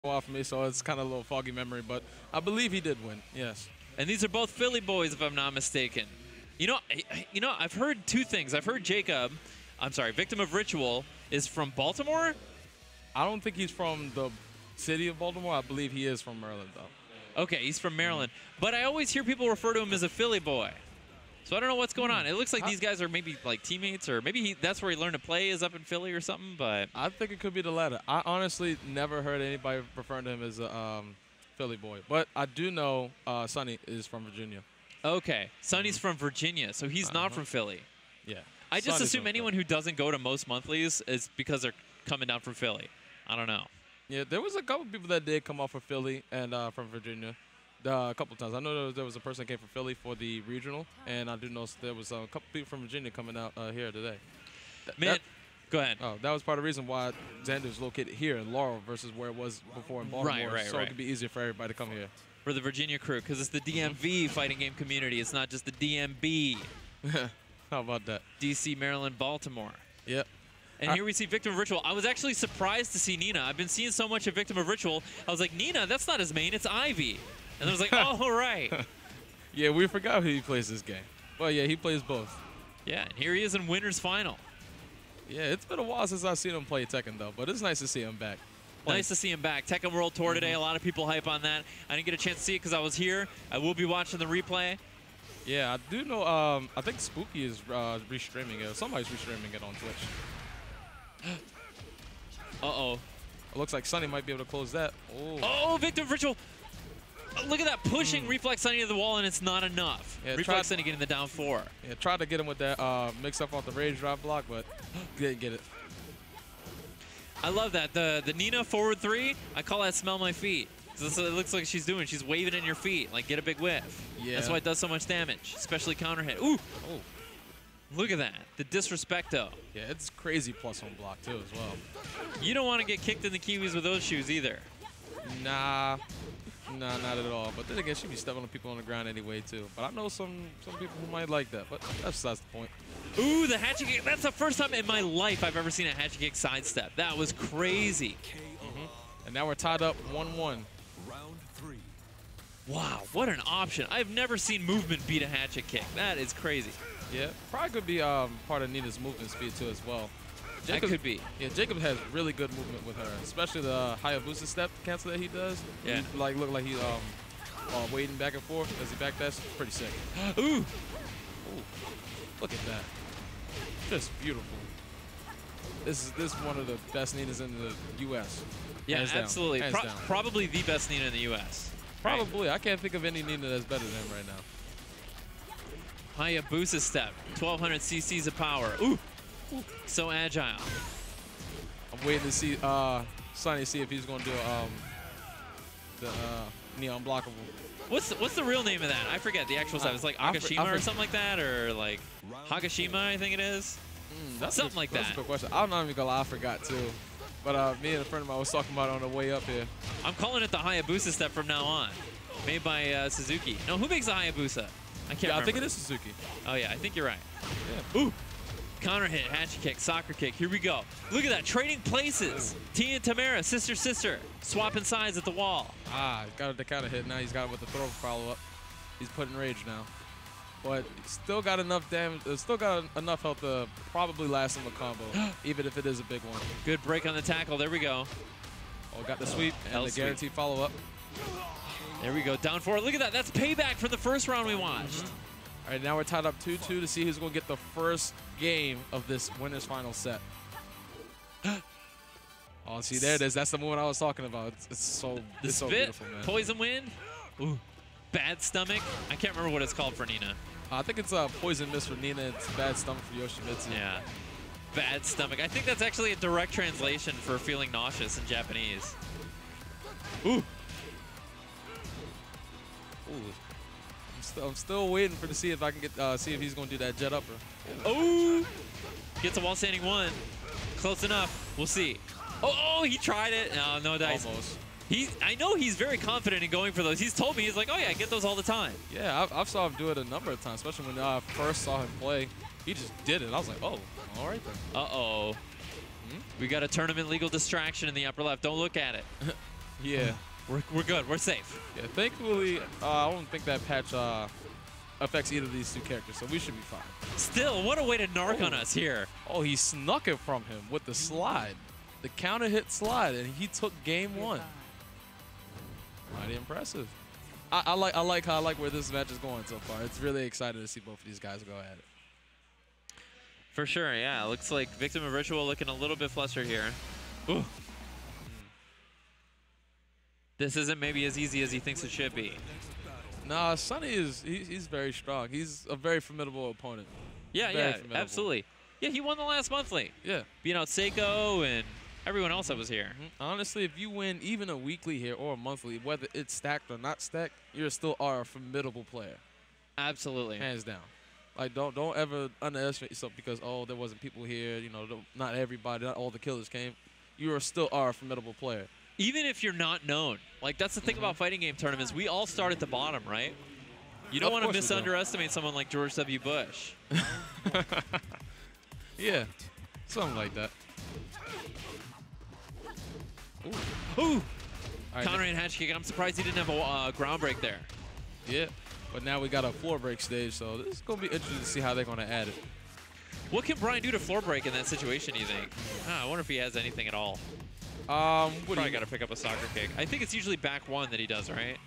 while for me, so it's kind of a little foggy memory, but I believe he did win. Yes. And these are both Philly boys, if I'm not mistaken. I've heard two things. I've heard Victim of Ritual is from Baltimore. I don't think he's from the city of Baltimore. I believe he is from Maryland, though. Okay, he's from Maryland. But I always hear people refer to him as a Philly boy. So I don't know what's going on. It looks like these guys are maybe like teammates, or maybe that's where he learned to play, is up in Philly or something. But I think it could be the latter. I honestly never heard anybody referring to him as a Philly boy. But I do know Sonny is from Virginia. Okay, Sonny's from Virginia, so he's not from Philly. Yeah. I just assume anyone who doesn't go to most monthlies is because they're coming down from Philly. I don't know. Yeah, there was a couple people that did come off from Philly and from Virginia. A couple times. I know there was a person that came from Philly for the regional, and I do know there was a couple people from Virginia coming out here today. Go ahead. Oh, that was part of the reason why Xander is located here in Laurel versus where it was before in Baltimore. Right. So it could be easier for everybody to come here. For the Virginia crew, because it's the DMV fighting game community. It's not just the DMB. How about that? DC, Maryland, Baltimore. Yep. And here we see Victim of Ritual. I was actually surprised to see Nina. I've been seeing so much of Victim of Ritual. I was like, Nina, that's not his main. It's Ivy. And I was like, oh, right. Yeah, we forgot who he plays this game. Well, yeah, he plays both. Yeah, and here he is in Winners Final. Yeah, it's been a while since I've seen him play Tekken, though, but it's nice to see him back. Nice to see him back. Tekken World Tour today. A lot of people hype on that. I didn't get a chance to see it because I was here. I will be watching the replay. Yeah, I do know. I think Spooky is restreaming it. Somebody's restreaming it on Twitch. Uh-oh. It looks like Sonny might be able to close that. Oh, Victim of Ritual. Oh, look at that, pushing Reflex Sonny to the wall, and it's not enough. Yeah, Reflex Sonny getting the down 4. Yeah, tried to get him with that mix up off the rage drop block, but didn't get it. I love that. The Nina forward 3, I call that smell my feet. That's what it looks like she's doing. She's waving in your feet, like get a big whiff. Yeah. That's why it does so much damage, especially counter hit. Ooh. Oh. Look at that. The disrespecto. Yeah, it's crazy plus one block, too, as well. You don't want to get kicked in the kiwis with those shoes either. Nah, not at all. But then again, she'd be stepping on people on the ground anyway, too. But I know some people who might like that, but that's the point. Ooh, the hatchet kick. That's the first time in my life I've ever seen a hatchet kick sidestep. That was crazy. And now we're tied up 1-1. Round 3. Wow, what an option. I've never seen movement beat a hatchet kick. That is crazy. Yeah, probably could be part of Nina's movement speed, too, as well. That could be. Yeah, Jacob has really good movement with her, especially the Hayabusa step cancel that he does. Yeah. He, look like he's wading back and forth as he backdash. Pretty sick. Ooh. Ooh. Look at that. Just beautiful. This is one of the best Ninas in the U.S. Yeah, Hands down. absolutely. Hands down. Probably the best Nina in the U.S. Probably. I can't think of any Nina that's better than him right now. Hayabusa step. 1,200 cc's of power. Ooh. So agile. I'm waiting to see Sonny see if he's going to do the neon blockable. What's the real name of that? I forget the actual stuff. It's like Akashima or something like that, or like Hagashima, I think it is. Something like that. That's a good question. I'm not even gonna lie, I forgot too. But me and a friend of mine was talking about it on the way up here. I'm calling it the Hayabusa step from now on. Made by Suzuki. No, who makes the Hayabusa? I can't remember. I think it is Suzuki. Oh yeah, I think you're right. Yeah. Ooh. Counter hit, hatchet kick, soccer kick. Here we go. Look at that, trading places. T and Tamara, sister, swapping sides at the wall. Got the counter hit. Now he's got it with the throw follow up. He's putting rage now. But still got enough damage. Still got enough health to probably last him a combo, even if it is a big one. Good break on the tackle. There we go. Oh, got the sweep and the guaranteed follow up. There we go. Down 4. Look at that. That's payback from the first round we watched. All right, now we're tied up 2-2 to see who's going to get the first game of this winner's final set. Oh, see, there it is. That's the one I was talking about. It's so beautiful, man. Poison wind. Ooh, bad stomach. I can't remember what it's called for Nina. I think it's poison mist for Nina. It's bad stomach for Yoshimitsu. Yeah, bad stomach. I think that's actually a direct translation for feeling nauseous in Japanese. Ooh. Ooh. I'm still waiting to see if I can get see if he's going to do that jet upper. Oh, gets a wall standing 1. Close enough. We'll see. Oh, he tried it. No dice. Almost. I know he's very confident in going for those. He's told me, he's like, oh yeah, I get those all the time. Yeah, I've saw him do it a number of times, especially when I first saw him play. He just did it. I was like, oh, all right then. Uh-oh. We got a tournament legal distraction in the upper left. Don't look at it. Yeah. We're good. We're safe. Yeah, thankfully, I don't think that patch affects either of these two characters, so we should be fine. Still, what a way to narc on us here. Oh, he snuck it from him with the slide. The counter hit slide, and he took game 1. Mighty impressive. I like where this match is going so far. It's really exciting to see both of these guys go at it. For sure, yeah. Looks like Victim of Ritual looking a little bit flustered here. Ooh. This isn't maybe as easy as he thinks it should be. Nah, Sonny he's very strong. He's a very formidable opponent. Yeah, very yeah, formidable. absolutely. Yeah, he won the last monthly. Yeah. Being out Seiko and everyone else that was here. Honestly, if you win even a weekly here or a monthly, whether it's stacked or not stacked, you still are a formidable player. Absolutely. Hands down. Like, don't ever underestimate yourself because, oh, there wasn't people here. You know, not everybody, not all the killers came. You still are a formidable player. Even if you're not known. Like, that's the thing about fighting game tournaments. We all start at the bottom, right? You don't want to misunderestimate someone like George W. Bush. Yeah, something like that. Ooh. All right, Countering hatch kick. I'm surprised he didn't have a ground break there. Yeah, but now we got a floor break stage, so this is going to be interesting to see how they're going to add it. What can Bryan do to floor break in that situation, do you think? I wonder if he has anything at all. Probably got to pick up a soccer kick. I think it's usually back 1 that he does, right?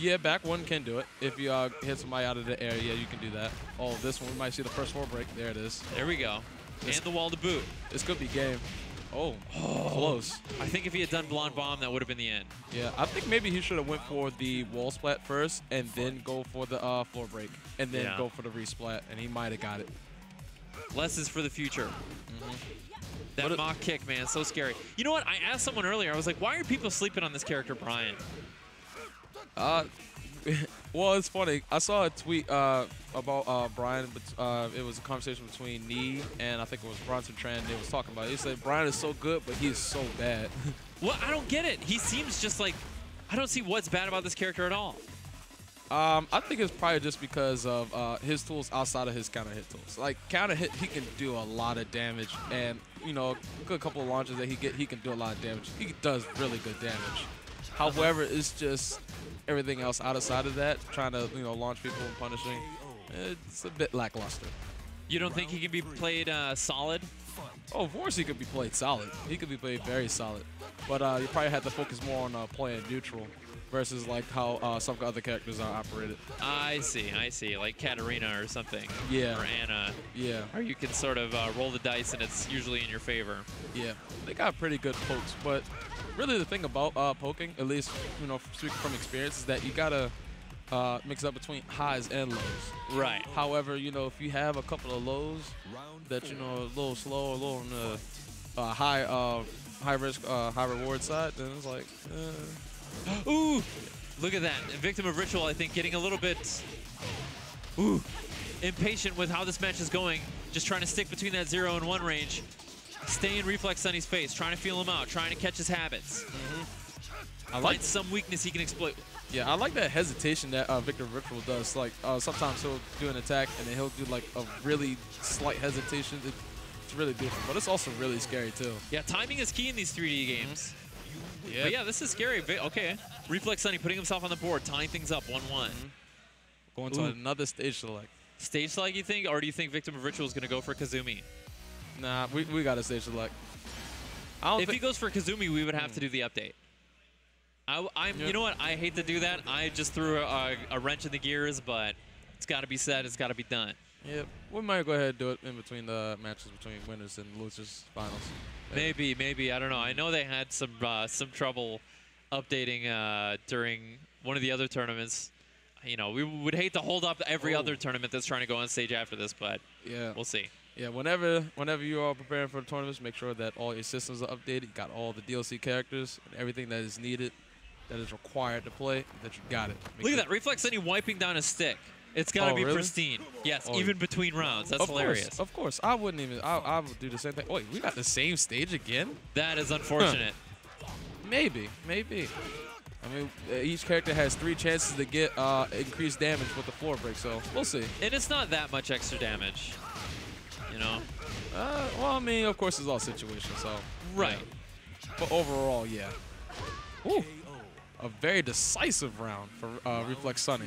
Yeah, back 1 can do it. If you hit somebody out of the air, yeah, you can do that. Oh, this one, we might see the first floor break. There it is. There we go. And the wall to boot. This could be game. Oh, close. I think if he had done Blonde Bomb, that would have been the end. Yeah, I think maybe he should have went for the wall splat first and then go for the floor break and then go for the resplat, and he might have got it. Less is for the future. That mock kick, man, so scary. You know what? I asked someone earlier, I was like, why are people sleeping on this character, Bryan? Well, it's funny. I saw a tweet about Bryan, but it was a conversation between Nee and I think it was Bronson Tran. They was talking about it. He said Bryan is so good, but he is so bad. Well, I don't get it. He seems just like, I don't see what's bad about this character at all. I think it's probably just because of his tools outside of his counter hit tools. Like counter hit, he can do a lot of damage, and you know, a good couple of launches that he can do a lot of damage. He does really good damage. However, it's just everything else outside of that, trying to launch people and punishing. It's a bit lackluster. You don't think he can be played solid? Oh, of course he could be played solid. He could be played very solid, but you probably have to focus more on playing neutral. Versus like how some other characters are operated. I see. Like Katarina or something. Yeah. Or Anna. Yeah. Or you can sort of roll the dice and it's usually in your favor. Yeah. They got pretty good pokes, but really the thing about poking, at least speaking from experience, is that you gotta mix up between highs and lows. Right. However, if you have a couple of lows that a little slow, a little on the high risk, high reward side, then it's like. Ooh, look at that. Victim of Ritual, I think, getting a little bit impatient with how this match is going. Just trying to stick between that 0 and 1 range. Stay in Reflex Sunny's face, trying to feel him out, trying to catch his habits. Find some weakness he can exploit. Yeah, I like that hesitation that Victim of Ritual does. Like, sometimes he'll do an attack, and then he'll do, like, a really slight hesitation. It's really different, but it's also really scary, too. Yeah, timing is key in these 3D games. Yeah. But yeah, this is scary. Okay. Reflex Sunny putting himself on the board, tying things up 1-1. Going to another stage select. Stage select, you think? Or do you think Victim of Ritual is going to go for Kazumi? Nah, we got a stage select. If he goes for Kazumi, we would have to do the update. You know what? I hate to do that. I just threw a wrench in the gears, but it's got to be said. It's got to be done. Yeah, we might go ahead and do it in between the matches between winners and losers finals. Maybe. I don't know. I know they had some trouble updating during one of the other tournaments. We would hate to hold up every other tournament that's trying to go on stage after this, but yeah, we'll see. Yeah, whenever you are preparing for the tournaments, make sure that all your systems are updated. You got all the DLC characters and everything that is needed, that is required to play, that you got it. Look at that. Reflex Sunny wiping down a stick. It's got to be pristine. Yes, even between rounds. That's hilarious. Of course. I wouldn't even. I would do the same thing. Wait, we got the same stage again? That is unfortunate. Maybe. I mean, each character has 3 chances to get increased damage with the floor break, so we'll see. And it's not that much extra damage, Well, I mean, of course, it's all situations, so. Right. Yeah. But overall, yeah. Ooh. a very decisive round for Reflex Sunny.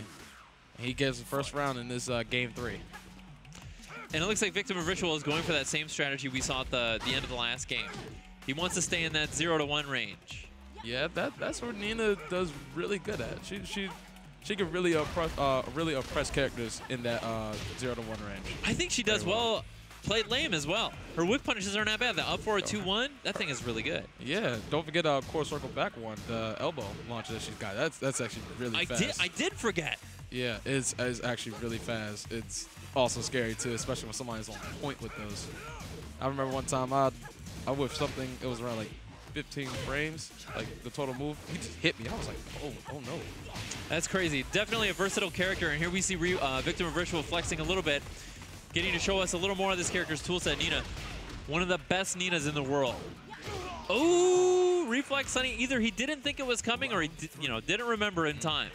He gets the first round in this game 3. And it looks like Victim of Ritual is going for that same strategy we saw at the end of the last game. He wants to stay in that 0-1 range. Yeah, that's what Nina does really good at. She can really oppress characters in that 0-1 range. I think she does well. Played lame as well. Her whip punishes aren't that bad. The up forward 2-1, that thing is really good. Yeah, don't forget core circle back one, the elbow launch that she's got. That's actually really fast. I did forget. Yeah, it's actually really fast. It's also scary too, especially when somebody's on point with those. I remember one time I whiffed something. It was around like 15 frames, like the total move. He just hit me. I was like, oh no. That's crazy. Definitely a versatile character, and here we see Victim of Ritual flexing a little bit, getting to show us a little more of this character's toolset. Nina, one of the best Ninas in the world. Oh, Reflex Sunny. Either he didn't think it was coming, or he didn't remember in time.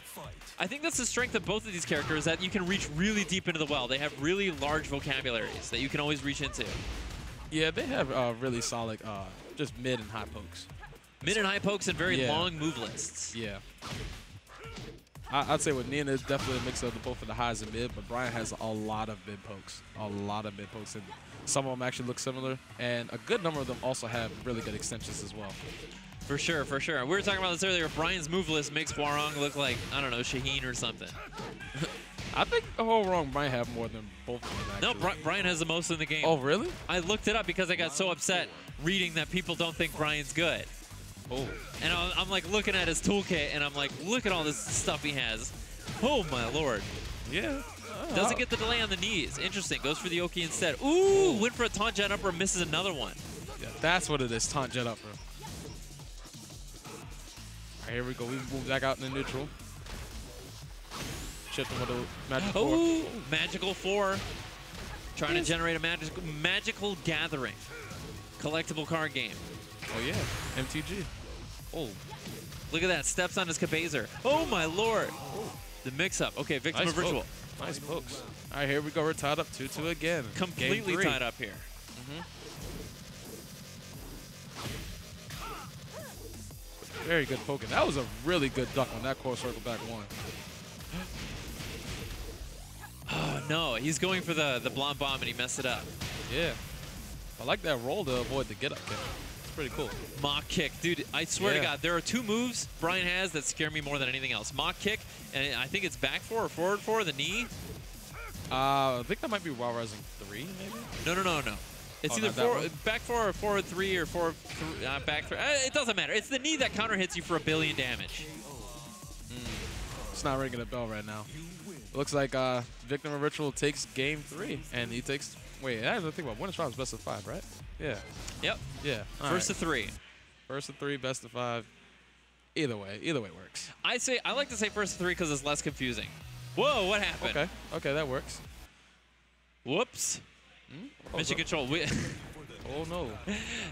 I think that's the strength of both of these characters, that you can reach really deep into the well. They have really large vocabularies that you can always reach into. Yeah, they have really solid, just mid and high pokes. Mid and high pokes and very long move lists. Yeah. I'd say with Nina, it's definitely a mix of both of the highs and mid, but Bryan has a lot of mid pokes. A lot of mid pokes. And some of them actually look similar, and a good number of them also have really good extensions as well. For sure, for sure. We were talking about this earlier. Bryan's move list makes Hwoarang look like, I don't know, Shaheen or something. I think Hwoarang might have more than both of them, actually. No, Bryan has the most in the game. Oh, really? I looked it up because I got so upset reading that people don't think Bryan's good. Oh. And I'm like looking at his toolkit, and I'm like, look at all this stuff he has. Oh, my lord. Yeah. Doesn't get the delay on the knees. Interesting. Goes for the Oki instead. Ooh, went for a taunt jet upper, misses another one. Yeah, that's what it is, taunt jet upper. All right, here we go. We move back out in the neutral. Chip him with a magical 4. Oh, magical 4. Trying to generate a magical gathering. Collectible card game. Oh, yeah. MTG. Oh, look at that. Steps on his Kabazer. Oh, my lord. Oh. The mix-up. Okay, Victim of Ritual. Nice pokes. All right, here we go. We're tied up 2-2 again. Completely tied up here. Very good poking. That was a really good duck on that core circle back one. Oh, no. He's going for the blonde bomb, and he messed it up. Yeah. I like that roll to avoid the get-up kick. It's pretty cool. Mock kick. Dude, I swear to God, there are 2 moves Bryan has that scare me more than anything else. Mock kick, and I think it's back 4 or forward 4, the knee. I think that might be while rising 3, maybe? No. It's either back 4 or forward 3 or back 3. It doesn't matter. It's the knee that counter hits you for 1 billion damage. It's not ringing a bell right now. Looks like Victim of Ritual takes game 3, and he takes. Wait, I have to think about winners round is best of 5, right? Yeah. Yep. Yeah. First of 3. First of 3, best of 5. Either way works. I like to say first of 3 because it's less confusing. Whoa, what happened? Okay, that works. Whoops. Mission Control. Oh no.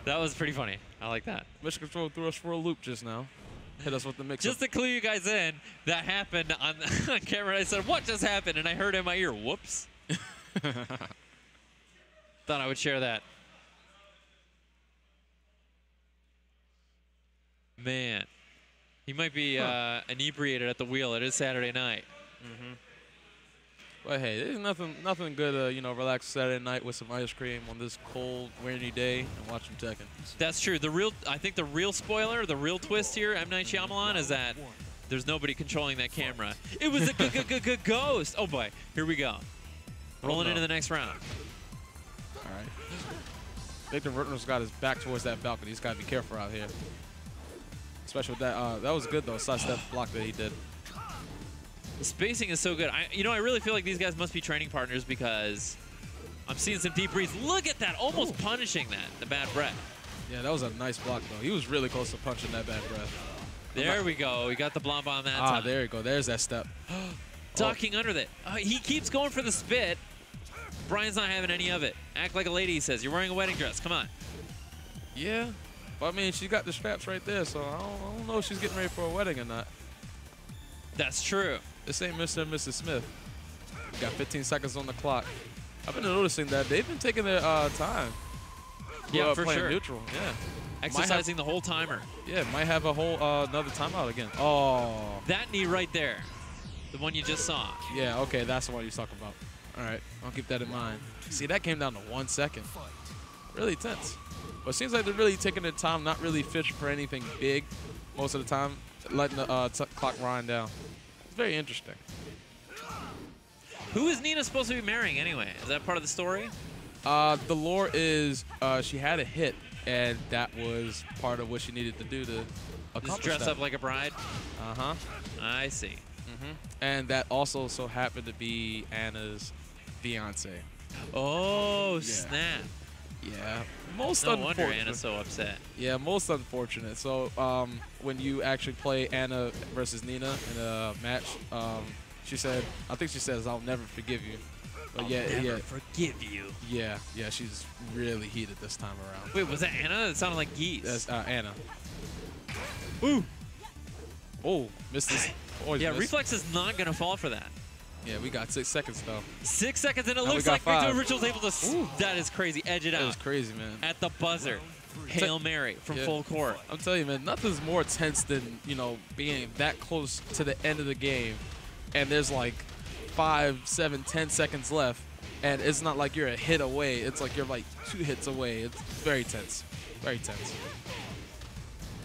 That was pretty funny. I like that. Mission Control threw us for a loop just now. Hit us with the mix. Just to clue you guys in, that happened on camera. I said, "What just happened?" And I heard in my ear, "Whoops." Thought I would share that. Man, he might be inebriated at the wheel. It is Saturday night. But hey, there's nothing good, relax Saturday night with some ice cream on this cold, rainy day and watch some Tekken. That's true. I think the real spoiler, the real twist here, M. Night Shyamalan, is that there's nobody controlling that camera. It was a ghost. Oh boy, here we go. Rolling into the next round. All right. Victim Ritual's got his back towards that balcony. He's got to be careful out here. Especially with that. That was good though. Sidestep block that he did. The spacing is so good. I really feel like these guys must be training partners because I'm seeing some deep breaths. Look at that, almost punishing that, the bad breath. Yeah, that was a nice block, though. He was really close to punching that bad breath. There we go. We got the blonde bomb that time. There you go. There's that step. Ducking under that. He keeps going for the spit. Bryan's not having any of it. Act like a lady, he says. You're wearing a wedding dress. Come on. Yeah. But, I mean, she got the straps right there, so I don't know if she's getting ready for a wedding or not. That's true. This ain't Mr. and Mrs. Smith. We got 15 seconds on the clock. I've been noticing that they've been taking their time. Yeah, for playing sure. Neutral. Yeah. exercising the whole timer. Yeah, might have a whole another timeout again. Oh. That knee right there, the one you just saw. Yeah, okay, that's the one you're talking about. All right, I'll keep that in mind. See, that came down to 1 second. Really tense. But it seems like they're really taking their time, not really fishing for anything big most of the time, letting the clock run down. It's very interesting. Who is Nina supposed to be marrying anyway? Is that part of the story? The lore is she had a hit, and that was part of what she needed to do to accomplish Just dress that. up like a bride? Uh-huh. I see. And that also so happened to be Anna's fiance. Oh, snap. Yeah, most No unfortunate. wonder Anna's so upset. Yeah, most unfortunate. So when you actually play Anna versus Nina in a match, she said, I think she says, "I'll never forgive you." But I'll never forgive you. Yeah, she's really heated this time around. Wait, was that Anna? That sounded like geese. That's Anna. Ooh. Oh, missed this. Yeah, Reflex is not going to fall for that. Yeah, we got 6 seconds though. 6 seconds, and it Now looks we like got 5. Victor Ritual's able to. That is crazy. Edge it That out. was crazy, man. At the buzzer. Hail Mary from full court. I'm telling you, man, nothing's more tense than, being that close to the end of the game, and there's like 5, 7, 10 seconds left, and it's not like you're a hit away. It's like you're like 2 hits away. It's very tense. Very tense.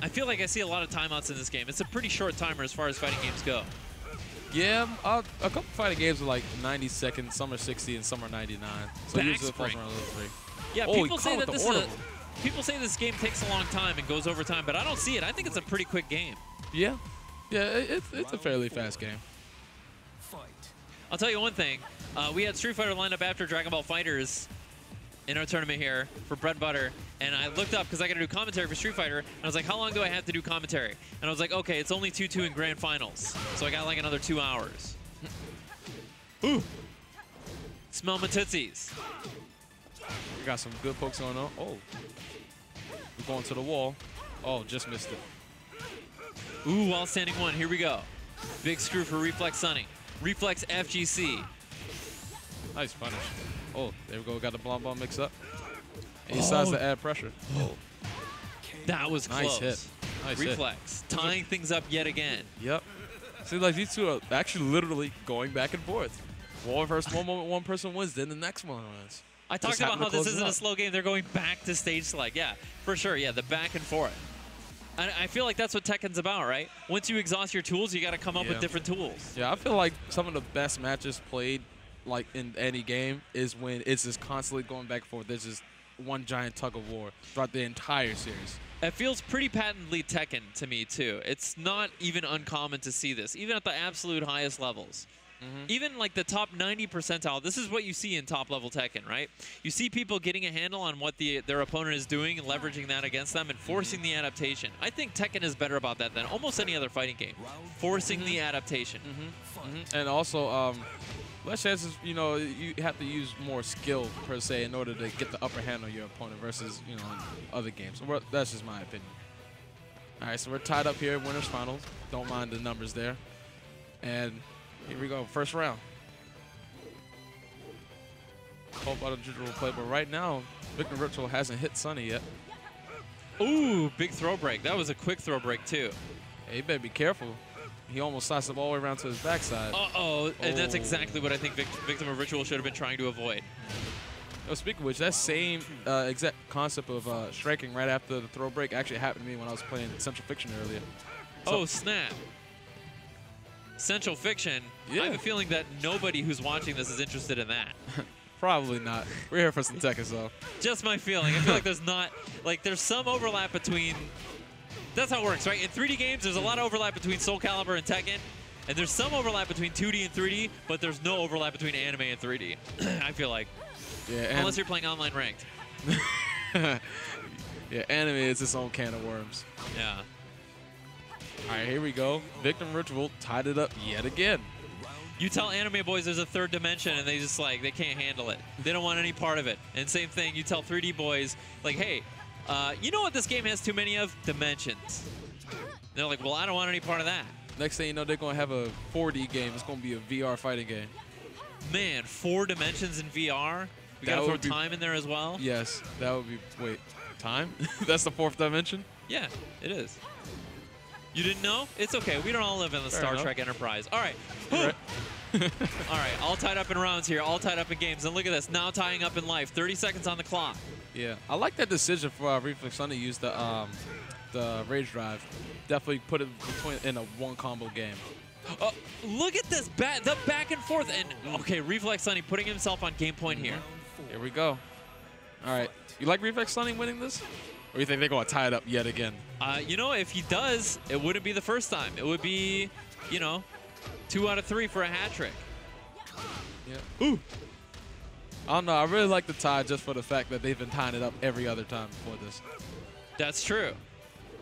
I feel like I see a lot of timeouts in this game. It's a pretty short timer as far as fighting games go. Yeah, a couple fighting games are like 90 seconds, some are 60, and some are 99. So usually it falls around those 3. Yeah, Oh, people say that people say this game takes a long time and goes overtime, but I don't see it. I think it's a pretty quick game. Yeah, it's a fairly fast game. I'll tell you one thing. We had Street Fighter lined up after Dragon Ball FighterZ in our tournament here for Bread and Butter, and I looked up because I got to do commentary for Street Fighter, and I was like, how long do I have to do commentary? And I was like, okay, it's only 2-2 in grand finals, so I got like another 2 hours. Ooh. Smell my tootsies. We got some good pokes going on. Oh. We're going to the wall. Oh, just missed it. Ooh, while standing 1. Here we go. Big screw for Reflex Sunny. Reflex FGC. Nice punish. Oh, there we go. Got the blonde ball mix up. And he decides to add pressure. Oh. That was close. Nice hit. Nice Reflex. Tying things up yet again. Yep. See, like these two are actually literally going back and forth. One moment one person wins, then the next one wins. I talked about how this isn't a slow game. They're going back to stage select. Yeah, for sure. Yeah, the back and forth. And I feel like that's what Tekken's about, right? Once you exhaust your tools, you got to come up with different tools. Yeah, I feel like some of the best matches played, like in any game, is when it's just constantly going back and forth. There's just one giant tug of war throughout the entire series. It feels pretty patently Tekken to me, too. It's not even uncommon to see this, even at the absolute highest levels. Even like the top 90 percentile, this is what you see in top-level Tekken, right? You see people getting a handle on what their opponent is doing and leveraging that against them and forcing the adaptation. I think Tekken is better about that than almost any other fighting game, forcing the adaptation. And also, less chances, you have to use more skill, per se, in order to get the upper hand on your opponent versus, in other games. So that's just my opinion. All right, so we're tied up here in winners finals. Don't mind the numbers there. And here we go, first round. Hope out of digital play, but right now, Victor Ritual hasn't hit Sunny yet. Ooh, big throw break. That was a quick throw break, too. Hey, you better be careful. He almost sliced up all the way around to his backside. And that's exactly what I think Victim of Ritual should have been trying to avoid. Oh, speaking of which, that same exact concept of striking right after the throw break actually happened to me when I was playing Central Fiction earlier. So, oh, snap. Central Fiction, I have a feeling that nobody who's watching this is interested in that. Probably not. We're here for some Tekken, so. Just my feeling. I feel like there's some overlap between, that's how it works, right? In 3D games, there's a lot of overlap between Soul Calibur and Tekken, and there's some overlap between 2D and 3D, but there's no overlap between anime and 3D, I feel like. Yeah, unless you're playing online ranked. Yeah, anime is its own can of worms. Yeah. All right, here we go. Victim Ritual tied it up yet again. You tell anime boys there's a third dimension, and they just they can't handle it. They don't want any part of it. And same thing, you tell 3D boys, like, hey, you know what this game has too many of? Dimensions. They're like, well, I don't want any part of that. Next thing you know, they're going to have a 4D game. It's going to be a VR fighting game. Man, 4 dimensions in VR? We got to throw time in there as well? Yes, that would be, wait. time? That's the fourth dimension? Yeah, it is. You didn't know? It's okay. We don't all live in the Star Trek Enterprise. All right. Right. All right, all tied up in rounds here, all tied up in games. And look at this, now tying up in life. 30 seconds on the clock. Yeah, I like that decision for Reflex Sun to use the Rage Drive. Definitely put it in a one combo game. Oh, look at this, the back and forth. And okay, Reflex Sunny putting himself on game point here. Here we go. All right, you like Reflex Sunny winning this? Or you think they're going to tie it up yet again? You know, if he does, it wouldn't be the first time. It would be, you know, 2 out of 3 for a hat trick. Yeah. Ooh. I don't know. I really like the tie just for the fact that they've been tying it up every other time before this. That's true.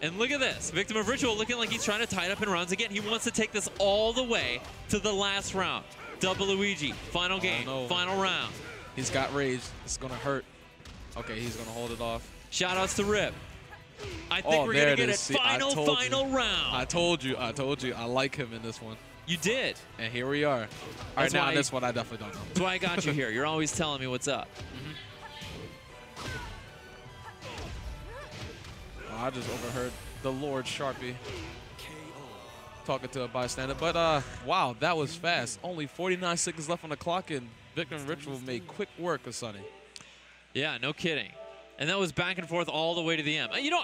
And look at this. Victim of Ritual looking like he's trying to tie it up in rounds again. He wants to take this all the way to the last round. Double Luigi. Final game. Final round. He's got rage. It's going to hurt. Okay, he's going to hold it off. Shoutouts to Rip. I think we're going to get it. Final round. I told you. I like him in this one. You did. And here we are. All right, now this one I definitely don't know. That's why I got you here. You're always telling me what's up. Oh, I just overheard the Lord Sharpie talking to a bystander. But, wow, that was fast. Only 49 seconds left on the clock, and Victim Ritual made quick work of Sunny. Yeah, no kidding. And that was back and forth all the way to the end. You know,